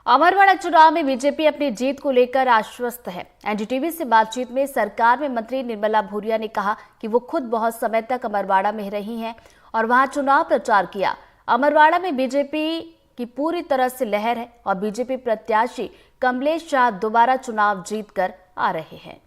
अमरवाड़ा चुनाव में बीजेपी अपनी जीत को लेकर आश्वस्त है। एनडीटीवी से बातचीत में सरकार में मंत्री निर्मला भूरिया ने कहा कि वो खुद बहुत समय तक अमरवाड़ा में रही हैं और वहां चुनाव प्रचार किया। अमरवाड़ा में बीजेपी की पूरी तरह से लहर है और बीजेपी प्रत्याशी कमलेश शाह दोबारा चुनाव जीतकर आ रहे हैं।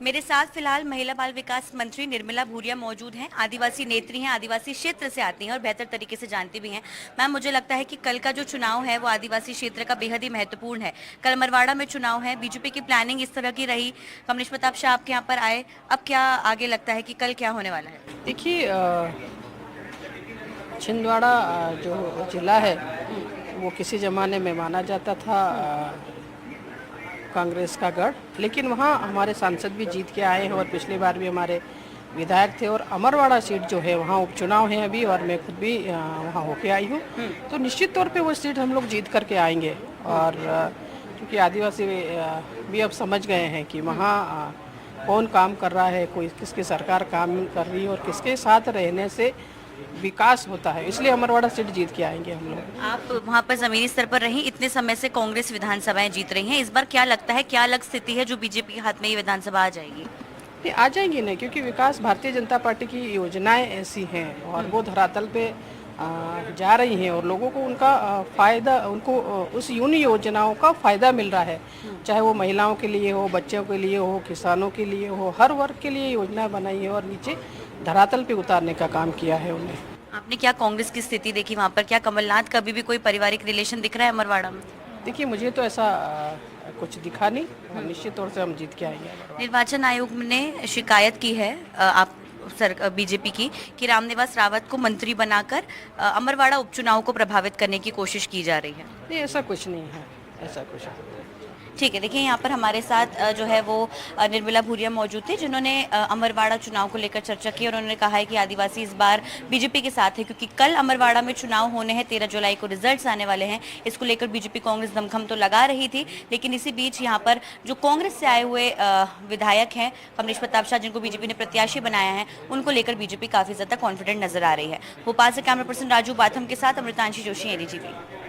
मेरे साथ फिलहाल महिला बाल विकास मंत्री निर्मला भूरिया मौजूद हैं। आदिवासी नेत्री हैं, आदिवासी क्षेत्र से आती हैं और बेहतर तरीके से जानती भी हैं। मैम, मुझे लगता है कि कल का जो चुनाव है वो आदिवासी क्षेत्र का बेहद ही महत्वपूर्ण है। कल अमरवाड़ा में चुनाव है, बीजेपी की प्लानिंग इस तरह की रही, कमलेश प्रताप शाह आपके यहाँ पर आए, अब क्या आगे लगता है कि कल क्या होने वाला है? देखिए, छिंदवाड़ा जो जिला है वो किसी ज़माने में माना जाता था कांग्रेस का गढ़, लेकिन वहाँ हमारे सांसद भी जीत के आए हैं और पिछली बार भी हमारे विधायक थे। और अमरवाड़ा सीट जो है वहाँ उपचुनाव है अभी, और मैं खुद भी वहाँ होके आई हूँ, तो निश्चित तौर पे वो सीट हम लोग जीत करके आएंगे। और क्योंकि आदिवासी भी अब समझ गए हैं कि वहाँ कौन काम कर रहा है, कोई किसकी सरकार काम कर रही है और किसके साथ रहने से विकास होता है, इसलिए अमरवाड़ा सीट जीत के आएंगे हम लोग। आप वहाँ पर जमीनी स्तर पर रही, इतने समय से कांग्रेस विधानसभाएं जीत रही हैं, इस बार क्या लगता है, क्या अलग स्थिति है जो बीजेपी के हाथ में ये विधानसभा आ जाएगी? ये आ जाएंगी ना, क्योंकि विकास भारतीय जनता पार्टी की योजनाएं ऐसी हैं और वो धरातल पे जा रही हैं और लोगों को उनका फ़ायदा, उनको उस उन योजनाओं का फ़ायदा मिल रहा है। चाहे वो महिलाओं के लिए हो, बच्चों के लिए हो, किसानों के लिए हो, हर वर्ग के लिए योजना बनाई है और नीचे धरातल पे उतारने का काम किया है उन्हें। आपने क्या कांग्रेस की स्थिति देखी वहाँ पर? क्या कमलनाथ का भी कोई पारिवारिक रिलेशन दिख रहा है अमरवाड़ा में? देखिए, मुझे तो ऐसा कुछ दिखा नहीं और निश्चित तौर से हम जीत के आएंगे। निर्वाचन आयोग ने शिकायत की है आप बीजेपी की कि रामनिवास रावत को मंत्री बनाकर अमरवाड़ा उपचुनाव को प्रभावित करने की कोशिश की जा रही है। नहीं, ऐसा कुछ नहीं है, ऐसा कुछ नहीं। ठीक है, देखिए यहाँ पर हमारे साथ जो है वो निर्मला भूरिया मौजूद थे, जिन्होंने अमरवाड़ा चुनाव को लेकर चर्चा की और उन्होंने कहा है कि आदिवासी इस बार बीजेपी के साथ है, क्योंकि कल अमरवाड़ा में चुनाव होने हैं, 13 जुलाई को रिजल्ट्स आने वाले हैं। इसको लेकर बीजेपी कांग्रेस दमखम तो लगा रही थी, लेकिन इसी बीच यहाँ पर जो कांग्रेस से आए हुए विधायक हैं कमलेश प्रताप शाह, जिनको बीजेपी ने प्रत्याशी बनाया है, उनको लेकर बीजेपी काफी ज्यादा कॉन्फिडेंट नजर आ रही है। भोपाल से कैमरा पर्सन राजू बाथम के साथ अमृतांशी जोशी, एनडीटीवी।